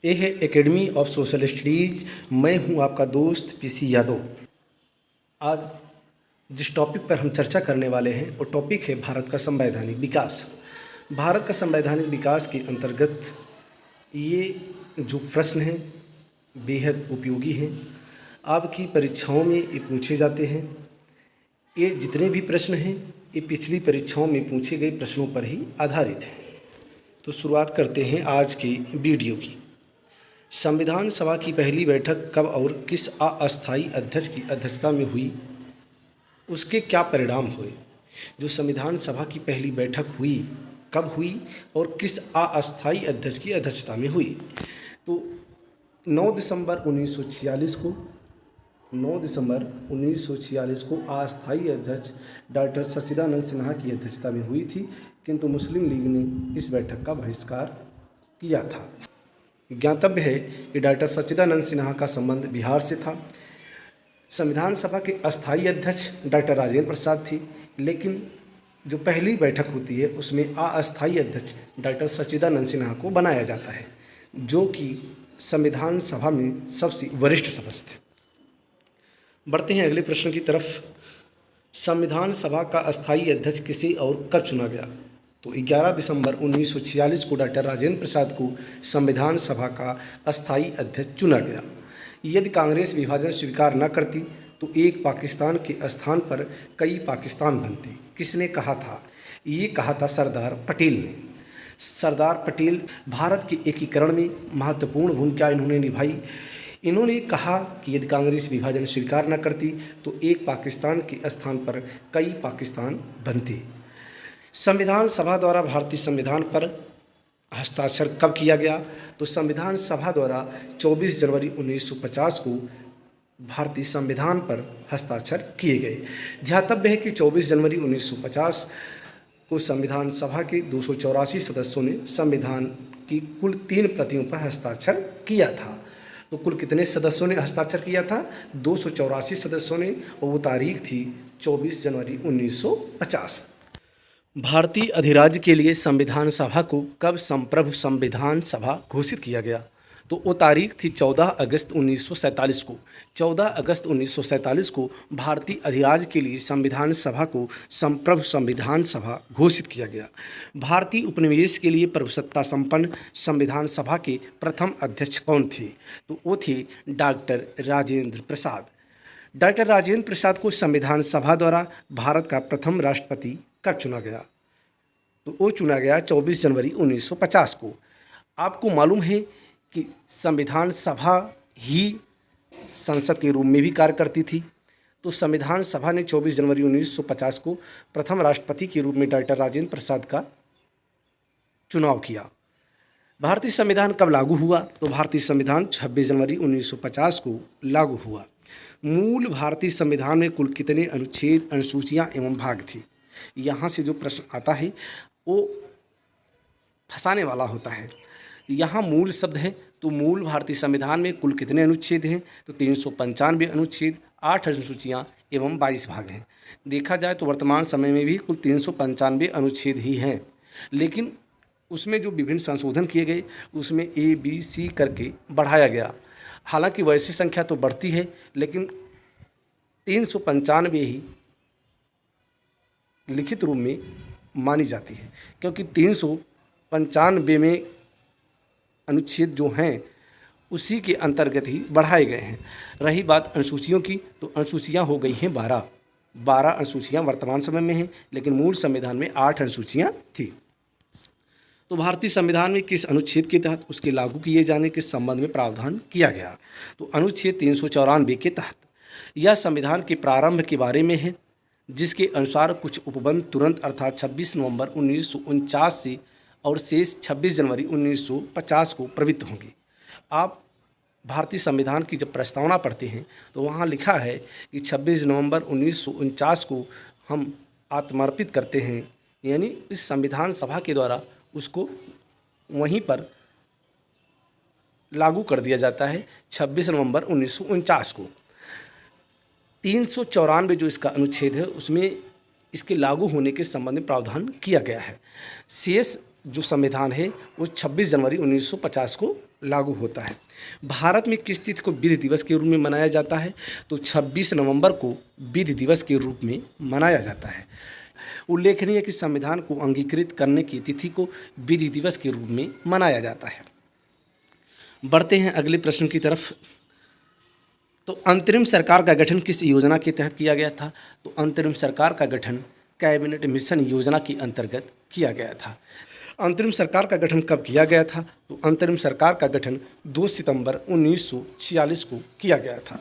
ये है academy of social studies. मैं हूं आपका दोस्त पीसी यादव। आज जिस टॉपिक पर हम चर्चा करने वाले हैं वो टॉपिक है भारत का संवैधानिक विकास। भारत का संवैधानिक विकास के अंतर्गत ये जो प्रश्न हैं बेहद उपयोगी हैं। आपकी परीक्षाओं में ये पूछे जाते हैं। ये जितने भी प्रश्न हैं ये पिछली परीक्षाओं में पूछे गए प्रश्नों पर ही आधारित हैं। तो शुरुआत करते हैं आज की वीडियो की। संविधान सभा की पहली बैठक कब और किस अस्थायी अध्यक्ष की अध्यक्षता में हुई, उसके क्या परिणाम हुए। जो संविधान सभा की पहली बैठक हुई कब हुई और किस अस्थायी अध्यक्ष की अध्यक्षता में हुई, तो 9 दिसंबर 1946 को अस्थायी अध्यक्ष डॉक्टर सच्चिदानंद सिन्हा की अध्यक्षता में हुई थी, किंतु मुस्लिम लीग ने इस बैठक का बहिष्कार किया था। ज्ञातव्य है कि डॉक्टर सच्चिदानंद सिन्हा का संबंध बिहार से था। संविधान सभा के अस्थायी अध्यक्ष डॉक्टर राजेंद्र प्रसाद थी, लेकिन जो पहली बैठक होती है उसमें अस्थायी अध्यक्ष डॉक्टर सच्चिदानंद सिन्हा को बनाया जाता है, जो कि संविधान सभा में सबसे वरिष्ठ सदस्य थे। बढ़ते हैं अगले प्रश्न की तरफ। संविधान सभा का अस्थायी अध्यक्ष किसे और कब चुना गया, तो 11 दिसंबर 1946 को डॉक्टर राजेंद्र प्रसाद को संविधान सभा का अस्थायी अध्यक्ष चुना गया। यदि कांग्रेस विभाजन स्वीकार न करती तो एक पाकिस्तान के स्थान पर कई पाकिस्तान बनते। किसने कहा था? ये कहा था सरदार पटेल ने। सरदार पटेल भारत के एकीकरण में महत्वपूर्ण भूमिका इन्होंने निभाई। इन्होंने कहा कि यदि कांग्रेस विभाजन स्वीकार न करती तो एक पाकिस्तान के स्थान पर कई पाकिस्तान बनते। संविधान सभा द्वारा भारतीय संविधान पर हस्ताक्षर कब किया गया, तो संविधान सभा द्वारा 24 जनवरी 1950 को भारतीय संविधान पर हस्ताक्षर किए गए। ध्यातव्य है कि 24 जनवरी 1950 को संविधान सभा के 284 सदस्यों ने संविधान की कुल 3 प्रतियों पर हस्ताक्षर किया था। तो कुल कितने सदस्यों ने हस्ताक्षर किया था? 284 सदस्यों ने, और वो तारीख थी 24 जनवरी 1950। भारतीय अधिराज्य के लिए संविधान सभा को कब संप्रभु संविधान सभा घोषित किया गया, तो वो तारीख थी 14 अगस्त 1947 को। 14 अगस्त 1947 को भारतीय अधिराज्य के लिए संविधान सभा को संप्रभु संविधान सभा घोषित किया गया। भारतीय उपनिवेश के लिए प्रभुसत्ता संपन्न संविधान सभा के प्रथम अध्यक्ष कौन थे, तो वो थे डॉक्टर राजेंद्र प्रसाद। डॉक्टर राजेंद्र प्रसाद को संविधान सभा द्वारा भारत का प्रथम राष्ट्रपति कब चुना गया, तो वो चुना गया 24 जनवरी 1950 को। आपको मालूम है कि संविधान सभा ही संसद के रूप में भी कार्य करती थी, तो संविधान सभा ने 24 जनवरी 1950 को प्रथम राष्ट्रपति के रूप में डॉक्टर राजेंद्र प्रसाद का चुनाव किया। भारतीय संविधान कब लागू हुआ, तो भारतीय संविधान 26 जनवरी 1950 को लागू हुआ। मूल भारतीय संविधान में कुल कितने अनुच्छेद, अनुसूचियाँ एवं भाग थी? यहाँ से जो प्रश्न आता है वो फंसाने वाला होता है। यहाँ मूल शब्द है, तो मूल भारतीय संविधान में कुल कितने अनुच्छेद हैं, तो 395 अनुच्छेद, 8 अनुसूचियाँ एवं 22 भाग हैं। देखा जाए तो वर्तमान समय में भी कुल 395 अनुच्छेद ही हैं, लेकिन उसमें जो विभिन्न संशोधन किए गए उसमें A, B, C करके बढ़ाया गया। हालांकि वैसी संख्या तो बढ़ती है, लेकिन 395 ही लिखित रूप में मानी जाती है, क्योंकि 395 में अनुच्छेद जो हैं उसी के अंतर्गत ही बढ़ाए गए हैं। रही बात अनुसूचियों की, तो अनुसूचियाँ हो गई हैं 12 अनुसूचियाँ वर्तमान समय में हैं, लेकिन मूल संविधान में 8 अनुसूचियाँ थी। तो भारतीय संविधान में किस अनुच्छेद के तहत उसके लागू किए जाने के संबंध में प्रावधान किया गया, तो अनुच्छेद 394 के तहत। यह संविधान के प्रारंभ के बारे में है, जिसके अनुसार कुछ उपबंध तुरंत अर्थात 26 नवंबर 1949 से और शेष 26 जनवरी 1950 को प्रवृत्त होंगे। आप भारतीय संविधान की जब प्रस्तावना पढ़ते हैं तो वहाँ लिखा है कि 26 नवंबर 1949 को हम आत्मर्पित करते हैं, यानी इस संविधान सभा के द्वारा उसको वहीं पर लागू कर दिया जाता है 26 नवंबर 1949 को। 394 जो इसका अनुच्छेद है उसमें इसके लागू होने के संबंध में प्रावधान किया गया है। शेष जो संविधान है वो 26 जनवरी 1950 को लागू होता है। भारत में किस तिथि को विधि दिवस के रूप में मनाया जाता है? तो 26 नवंबर को विधि दिवस के रूप में मनाया जाता है। उल्लेखनीय है कि संविधान को अंगीकृत करने की तिथि को विधि दिवस के रूप में मनाया जाता है। बढ़ते हैं अगले प्रश्न की तरफ। तो अंतरिम सरकार का गठन किस योजना के तहत किया गया था? तो अंतरिम सरकार का गठन कैबिनेट मिशन योजना के अंतर्गत किया गया था। अंतरिम सरकार का गठन कब किया गया था? तो अंतरिम सरकार का गठन 2 सितंबर 1946 को किया गया था।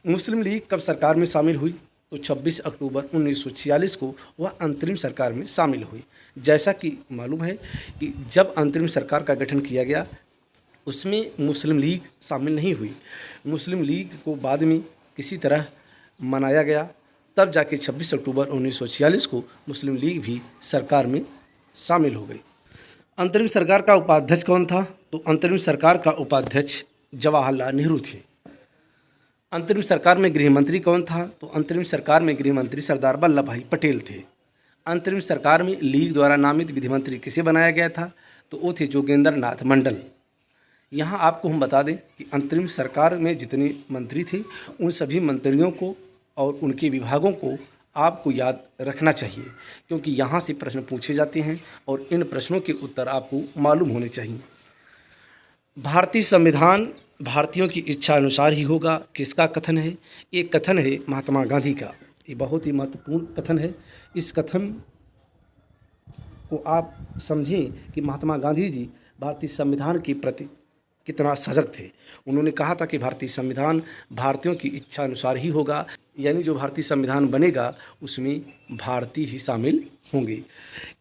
मुस्लिम लीग कब सरकार में शामिल हुई? तो 26 अक्टूबर 1946 को वह अंतरिम सरकार में शामिल हुई। जैसा कि मालूम है कि जब अंतरिम सरकार का गठन किया गया उसमें मुस्लिम लीग शामिल नहीं हुई। मुस्लिम लीग को बाद में किसी तरह मनाया गया, तब जाके 26 अक्टूबर 1946 को मुस्लिम लीग भी सरकार में शामिल हो गई। अंतरिम सरकार का उपाध्यक्ष कौन था? तो अंतरिम सरकार का उपाध्यक्ष जवाहरलाल नेहरू थे। अंतरिम सरकार में गृह मंत्री कौन था? तो अंतरिम सरकार में गृह मंत्री सरदार वल्लभ भाई पटेल थे। अंतरिम सरकार में लीग द्वारा नामित विधि मंत्री किसे बनाया गया था? तो वो थे जोगेंद्र नाथ मंडल। यहाँ आपको हम बता दें कि अंतरिम सरकार में जितने मंत्री थे उन सभी मंत्रियों को और उनके विभागों को आपको याद रखना चाहिए, क्योंकि यहाँ से प्रश्न पूछे जाते हैं और इन प्रश्नों के उत्तर आपको मालूम होने चाहिए। भारतीय संविधान भारतीयों की इच्छा अनुसार ही होगा, किसका कथन है? ये कथन है महात्मा गांधी का। ये बहुत ही महत्वपूर्ण कथन है। इस कथन को आप समझें कि महात्मा गांधी जी भारतीय संविधान के प्रति कितना सजग थे। उन्होंने कहा था कि भारतीय संविधान भारतीयों की इच्छा अनुसार ही होगा, यानी जो भारतीय संविधान बनेगा उसमें भारतीय ही शामिल होंगे।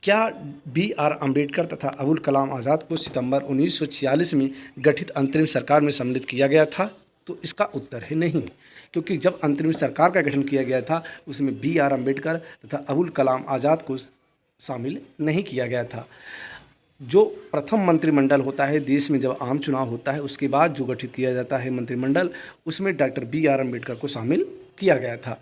क्या B.R. अम्बेडकर तथा अबुल कलाम आज़ाद को सितंबर 1946 में गठित अंतरिम सरकार में सम्मिलित किया गया था? तो इसका उत्तर है नहीं, क्योंकि जब अंतरिम सरकार का गठन किया गया था उसमें B.R. अम्बेडकर तथा अबुल कलाम आज़ाद को शामिल नहीं किया गया था। जो प्रथम मंत्रिमंडल होता है देश में, जब आम चुनाव होता है उसके बाद जो गठित किया जाता है मंत्रिमंडल, उसमें डॉक्टर B.R. अम्बेडकर को शामिल किया गया था।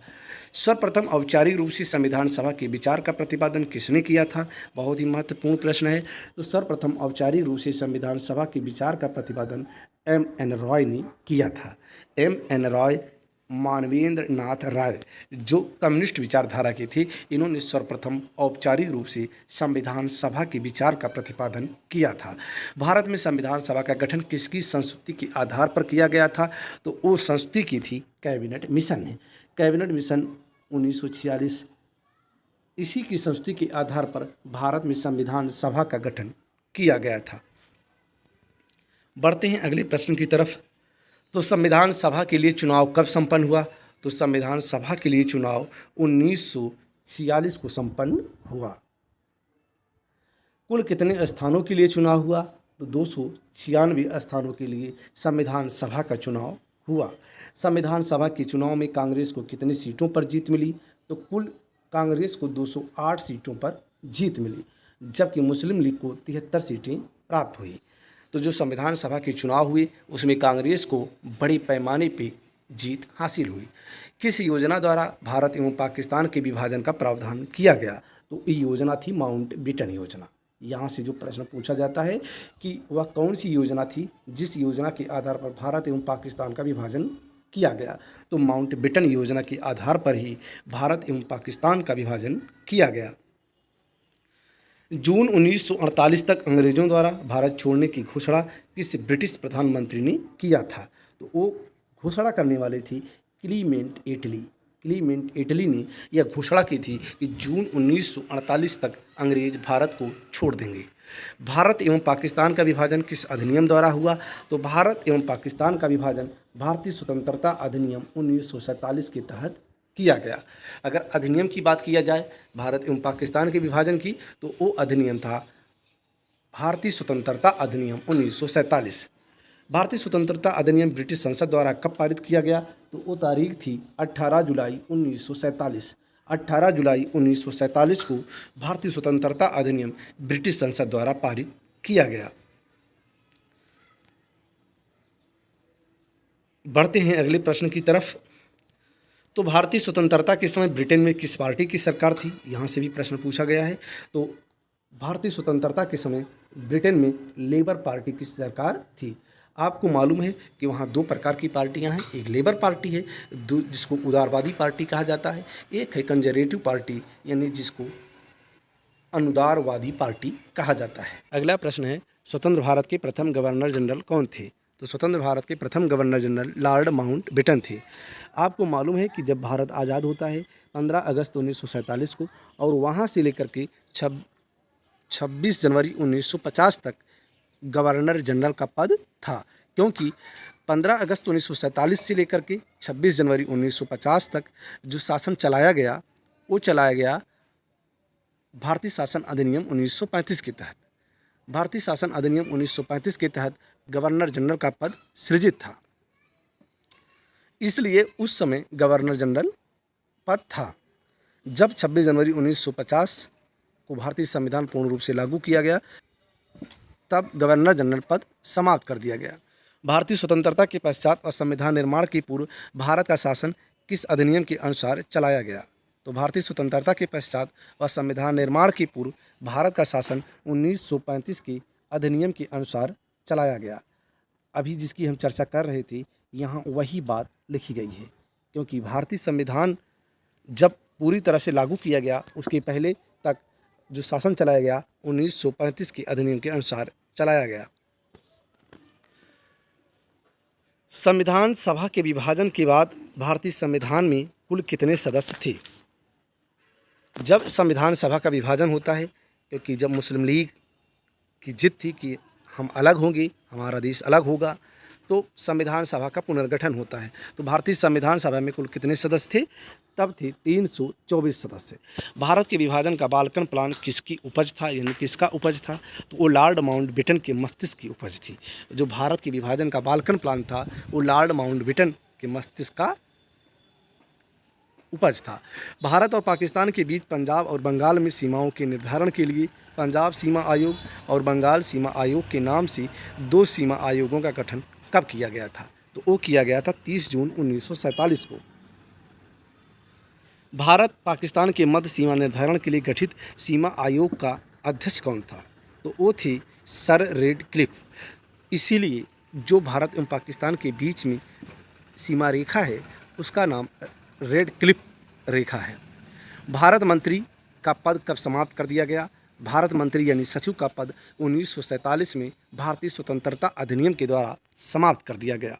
सर्वप्रथम औपचारिक रूप से संविधान सभा के विचार का प्रतिपादन किसने किया था? बहुत ही महत्वपूर्ण प्रश्न है। तो सर्वप्रथम औपचारिक रूप से संविधान सभा के विचार का प्रतिपादन M.N. रॉय ने किया था। M.N. रॉय, मानवेंद्र नाथ राय, जो कम्युनिस्ट विचारधारा के थे, इन्होंने सर्वप्रथम औपचारिक रूप से संविधान सभा के विचार का प्रतिपादन किया था। भारत में संविधान सभा का गठन किसकी संस्तुति के आधार पर किया गया था? तो वो संस्तुति की थी कैबिनेट मिशन ने। कैबिनेट मिशन 1946, इसी की संस्तुति के आधार पर भारत में संविधान सभा का गठन किया गया था। बढ़ते हैं अगले प्रश्न की तरफ। तो संविधान सभा के लिए चुनाव कब संपन्न हुआ? तो संविधान सभा के लिए चुनाव 1946 को संपन्न हुआ। कुल कितने स्थानों के लिए चुनाव हुआ? तो 296 स्थानों के लिए संविधान सभा का चुनाव हुआ। संविधान सभा के चुनाव में कांग्रेस को कितनी सीटों पर जीत मिली? तो कुल कांग्रेस को 208 सीटों पर जीत मिली, जबकि मुस्लिम लीग को 73 सीटें प्राप्त हुई। तो जो संविधान सभा के चुनाव हुए उसमें कांग्रेस को बड़े पैमाने पे जीत हासिल हुई। किस योजना द्वारा भारत एवं पाकिस्तान के विभाजन का प्रावधान किया गया? तो ये योजना थी माउंटबेटन योजना। यहाँ से जो प्रश्न पूछा जाता है कि वह कौन सी योजना थी जिस योजना के आधार पर भारत एवं पाकिस्तान का विभाजन किया गया? तो माउंटबेटन योजना के आधार पर ही भारत एवं पाकिस्तान का विभाजन किया गया। जून 1948 तक अंग्रेजों द्वारा भारत छोड़ने की घोषणा किस ब्रिटिश प्रधानमंत्री ने किया था? तो वो घोषणा करने वाले थी क्लीमेंट एटली। क्लीमेंट एटली ने यह घोषणा की थी कि जून 1948 तक अंग्रेज भारत को छोड़ देंगे। भारत एवं पाकिस्तान का विभाजन किस अधिनियम द्वारा हुआ? तो भारत एवं पाकिस्तान का विभाजन भारतीय स्वतंत्रता अधिनियम 1947 के तहत किया गया। अगर अधिनियम की बात किया जाए भारत एवं पाकिस्तान के विभाजन की, तो वो अधिनियम था भारतीय स्वतंत्रता अधिनियम 1947। भारतीय स्वतंत्रता अधिनियम ब्रिटिश संसद द्वारा कब पारित किया गया? तो वो तारीख थी 18 जुलाई 1947। 18 जुलाई 1947 को भारतीय स्वतंत्रता अधिनियम ब्रिटिश संसद द्वारा पारित किया गया। बढ़ते हैं अगले प्रश्न की तरफ। तो भारतीय स्वतंत्रता के समय ब्रिटेन में किस पार्टी की सरकार थी? यहाँ से भी प्रश्न पूछा गया है। तो भारतीय स्वतंत्रता के समय ब्रिटेन में लेबर पार्टी की सरकार थी। आपको मालूम है कि वहाँ दो प्रकार की पार्टियां हैं, एक लेबर पार्टी है जिसको उदारवादी पार्टी कहा जाता है, एक है कंजर्वेटिव पार्टी यानी जिसको अनुदारवादी पार्टी कहा जाता है। अगला प्रश्न है, स्वतंत्र भारत के प्रथम गवर्नर जनरल कौन थे? तो स्वतंत्र भारत के प्रथम गवर्नर जनरल लॉर्ड माउंटबेटन थे। आपको मालूम है कि जब भारत आज़ाद होता है 15 अगस्त 1947 को, और वहाँ से लेकर के 26 जनवरी 1950 तक गवर्नर जनरल का पद था, क्योंकि 15 अगस्त 1947 से लेकर के 26 जनवरी 1950 तक जो शासन चलाया गया वो चलाया गया भारतीय शासन अधिनियम 1935 के तहत। भारतीय शासन अधिनियम 1935 के तहत गवर्नर जनरल का पद सृजित था, इसलिए उस समय गवर्नर जनरल पद था। जब 26 जनवरी 1950 को भारतीय संविधान पूर्ण रूप से लागू किया गया तब गवर्नर जनरल पद समाप्त कर दिया गया। भारतीय स्वतंत्रता के पश्चात और संविधान निर्माण के पूर्व भारत का शासन किस अधिनियम के अनुसार चलाया गया? तो भारतीय स्वतंत्रता के पश्चात व संविधान निर्माण के पूर्व भारत का शासन 1935 के अधिनियम के अनुसार चलाया गया। अभी जिसकी हम चर्चा कर रहे थे यहाँ वही बात लिखी गई है, क्योंकि भारतीय संविधान जब पूरी तरह से लागू किया गया उसके पहले तक जो शासन चलाया गया 1935 के अधिनियम के अनुसार चलाया गया। संविधान सभा के विभाजन के बाद भारतीय संविधान में कुल कितने सदस्य थे? जब संविधान सभा का विभाजन होता है, क्योंकि जब मुस्लिम लीग की जिद थी कि हम अलग होंगे, हमारा देश अलग होगा, तो संविधान सभा का पुनर्गठन होता है। तो भारतीय संविधान सभा में कुल कितने सदस्य थे? तब थे 324 सदस्य। भारत के विभाजन का बाल्कन प्लान किसकी उपज था, यानी किसका उपज था? तो वो लॉर्ड माउंटबेटन के मस्तिष्क की उपज थी। जो भारत के विभाजन का बाल्कन प्लान था वो लॉर्ड माउंटबेटन के मस्तिष्क का उपज था। भारत और पाकिस्तान के बीच पंजाब और बंगाल में सीमाओं के निर्धारण के लिए पंजाब सीमा आयोग और बंगाल सीमा आयोग के नाम से दो सीमा आयोगों का गठन कब किया गया था? तो वो किया गया था 30 जून 1947 को। भारत पाकिस्तान के मध्य सीमा निर्धारण के लिए गठित सीमा आयोग का अध्यक्ष कौन था? तो वो थे सर रेडक्लिफ। इसीलिए जो भारत एवं पाकिस्तान के बीच में सीमा रेखा है उसका नाम रेडक्लिफ रेखा है। भारत मंत्री का पद कब समाप्त कर दिया गया? भारत मंत्री यानी सचिव का पद 1947 में भारतीय स्वतंत्रता अधिनियम के द्वारा समाप्त कर दिया गया।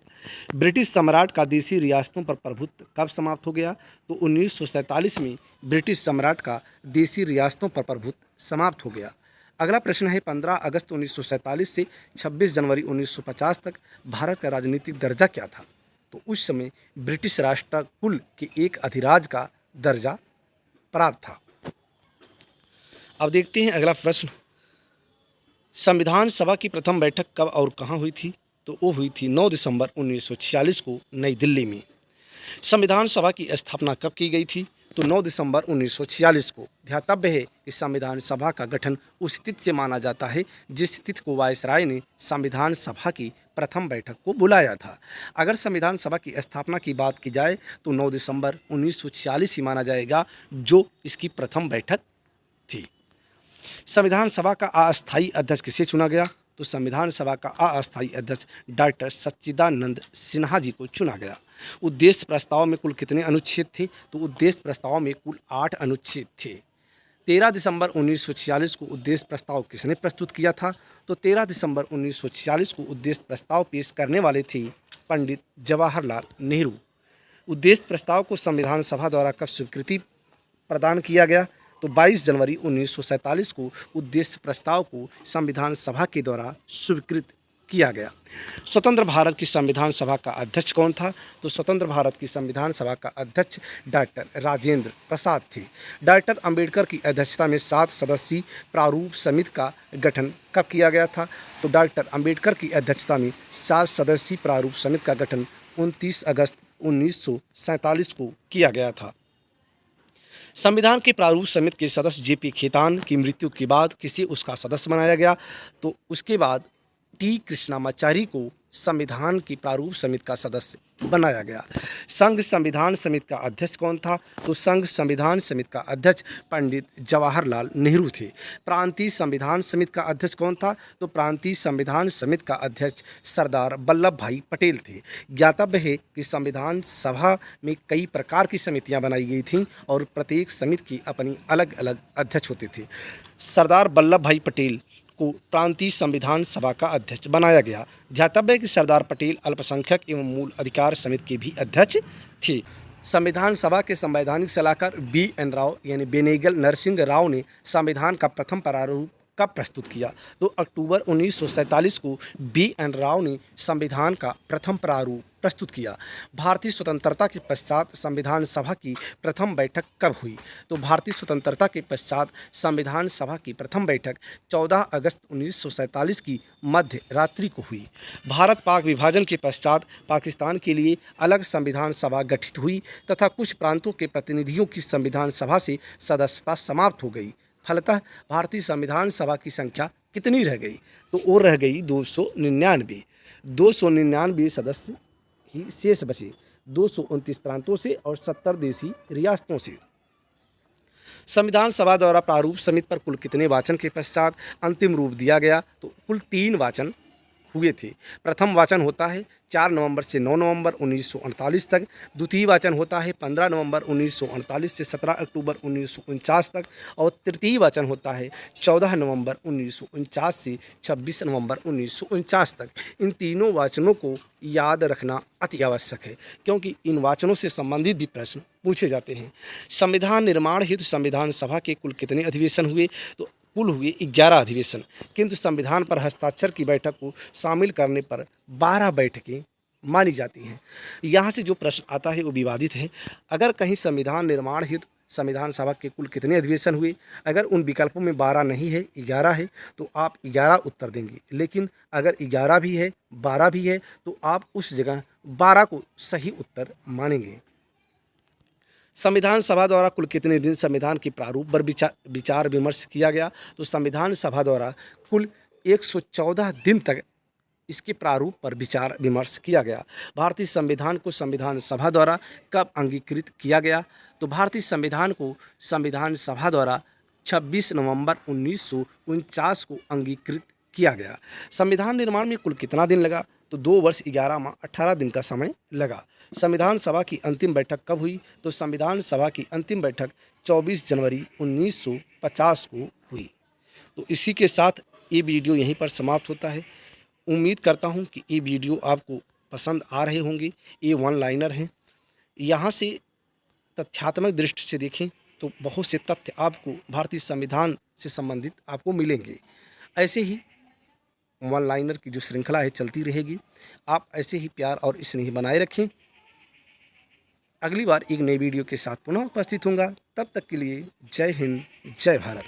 ब्रिटिश सम्राट का देशी रियासतों पर प्रभुत्व कब समाप्त हो गया? तो 1947 में ब्रिटिश सम्राट का देशी रियासतों पर प्रभुत्व समाप्त हो गया। अगला प्रश्न है, 15 अगस्त 1947 से 26 जनवरी 1950 तक भारत का राजनीतिक दर्जा क्या था? तो उस समय ब्रिटिश राष्ट्रकुल के एक अधिराज का दर्जा प्राप्त था। अब देखते हैं अगला प्रश्न, संविधान सभा की प्रथम बैठक कब और कहाँ हुई थी? तो वो हुई थी 9 दिसंबर 1946 को नई दिल्ली में। संविधान सभा की स्थापना कब की गई थी? तो 9 दिसंबर 1946 को। ध्यातव्य है कि संविधान सभा का गठन उस तिथि से माना जाता है जिस तिथि को वायसराय ने संविधान सभा की प्रथम बैठक को बुलाया था। अगर संविधान सभा की स्थापना की बात की जाए तो 9 दिसंबर 1946 ही माना जाएगा जो इसकी प्रथम बैठक थी। संविधान सभा का अस्थायी अध्यक्ष किसे चुना गया? तो संविधान सभा का अस्थायी अध्यक्ष डॉक्टर सच्चिदानंद सिन्हा जी को चुना गया। उद्देश्य प्रस्ताव में कुल कितने अनुच्छेद थे? तो उद्देश्य प्रस्ताव में कुल 8 अनुच्छेद थे। 13 दिसंबर 1946 को उद्देश्य प्रस्ताव किसने प्रस्तुत किया था? तो 13 दिसंबर 1946 को उद्देश्य प्रस्ताव पेश करने वाले थे पंडित जवाहरलाल नेहरू। उद्देश्य प्रस्ताव को संविधान सभा द्वारा कब स्वीकृति प्रदान किया गया? तो 22 जनवरी 1947 को उद्देश्य प्रस्ताव को संविधान सभा के द्वारा स्वीकृत किया गया। स्वतंत्र भारत की संविधान सभा का अध्यक्ष कौन था? तो स्वतंत्र भारत की संविधान सभा का अध्यक्ष डॉक्टर राजेंद्र प्रसाद थे। डॉक्टर अंबेडकर की अध्यक्षता में 7 सदस्यीय प्रारूप समिति का गठन कब किया गया था? तो डॉक्टर अंबेडकर की अध्यक्षता में 7 सदस्यीय प्रारूप समिति का गठन 29 अगस्त 1947 को किया गया था। संविधान के प्रारूप समिति के सदस्य जेपी खेतान की मृत्यु के बाद किसे उसका सदस्य बनाया गया? तो उसके बाद टी कृष्णामाचारी को संविधान की प्रारूप समिति का सदस्य बनाया गया। संघ संविधान समिति का अध्यक्ष कौन था? तो संघ संविधान समिति का अध्यक्ष पंडित जवाहरलाल नेहरू थे। प्रांतीय संविधान समिति का अध्यक्ष कौन था? तो प्रांतीय संविधान समिति का अध्यक्ष सरदार वल्लभ भाई पटेल थे। ज्ञातव्य है कि संविधान सभा में कई प्रकार की समितियां बनाई गई थीं और प्रत्येक समिति की अपनी अलग अलग अध्यक्ष होते थे। सरदार वल्लभ भाई पटेल को प्रांतीय संविधान सभा का अध्यक्ष बनाया गया। ध्यातव्य है कि सरदार पटेल अल्पसंख्यक एवं मूल अधिकार समिति के भी अध्यक्ष थे। संविधान सभा के संवैधानिक सलाहकार BN राव यानी बेनेगल नरसिंह राव ने संविधान का प्रथम प्रारूप कब प्रस्तुत किया? तो अक्टूबर 1947 को BN राव ने संविधान का प्रथम प्रारूप प्रस्तुत किया। भारतीय स्वतंत्रता के पश्चात संविधान सभा की प्रथम बैठक कब हुई? तो भारतीय स्वतंत्रता के पश्चात संविधान सभा की प्रथम बैठक 14 अगस्त 1947 की मध्य रात्रि को हुई। भारत पाक विभाजन के पश्चात पाकिस्तान के लिए अलग संविधान सभा गठित हुई तथा कुछ प्रांतों के प्रतिनिधियों की संविधान सभा से सदस्यता समाप्त हो गई। फलतः भारतीय संविधान सभा की संख्या कितनी रह गई? तो वो रह गई 299। 299 सदस्य ही शेष बचे 229 प्रांतों से और 70 देशी रियासतों से। संविधान सभा द्वारा प्रारूप समिति पर कुल कितने वाचन के पश्चात अंतिम रूप दिया गया? तो कुल 3 वाचन हुए थे। प्रथम वाचन होता है 4 नवंबर से 9 नवंबर 1948 तक। द्वितीय वाचन होता है 15 नवंबर 1948 से 17 अक्टूबर 1949 तक और तृतीय वाचन होता है 14 नवंबर 1949 से 26 नवंबर 1949 तक। इन तीनों वाचनों को याद रखना अति आवश्यक है क्योंकि इन वाचनों से संबंधित भी प्रश्न पूछे जाते हैं। संविधान निर्माण हेतु संविधान सभा के कुल कितने अधिवेशन हुए? तो कुल हुए 11 अधिवेशन, किंतु संविधान पर हस्ताक्षर की बैठक को शामिल करने पर 12 बैठकें मानी जाती हैं। यहाँ से जो प्रश्न आता है वो विवादित है। अगर कहीं संविधान निर्माण हेतु संविधान सभा के कुल कितने अधिवेशन हुए, अगर उन विकल्पों में 12 नहीं है 11 है तो आप 11 उत्तर देंगे, लेकिन अगर 11 भी है 12 भी है तो आप उस जगह 12 को सही उत्तर मानेंगे। संविधान सभा द्वारा कुल कितने दिन संविधान के प्रारूप पर विचार विमर्श किया गया? तो संविधान सभा द्वारा कुल 114 दिन तक इसके प्रारूप पर विचार विमर्श किया गया। भारतीय संविधान को संविधान सभा द्वारा कब अंगीकृत किया गया? तो भारतीय संविधान को संविधान सभा द्वारा 26 नवंबर 1949 को अंगीकृत किया गया। संविधान निर्माण में कुल कितना दिन लगा? तो 2 वर्ष 11 माह 18 दिन का समय लगा। संविधान सभा की अंतिम बैठक कब हुई? तो संविधान सभा की अंतिम बैठक 24 जनवरी 1950 को हुई। तो इसी के साथ ये वीडियो यहीं पर समाप्त होता है। उम्मीद करता हूँ कि ये वीडियो आपको पसंद आ रहे होंगे। ये वन लाइनर हैं। यहाँ से तथ्यात्मक दृष्टि से देखें तो बहुत से तथ्य आपको भारतीय संविधान से संबंधित आपको मिलेंगे। ऐसे ही वन लाइनर की जो श्रृंखला है चलती रहेगी। आप ऐसे ही प्यार और स्नेह बनाए रखें। अगली बार एक नई वीडियो के साथ पुनः उपस्थित होऊंगा। तब तक के लिए जय हिंद, जय भारत।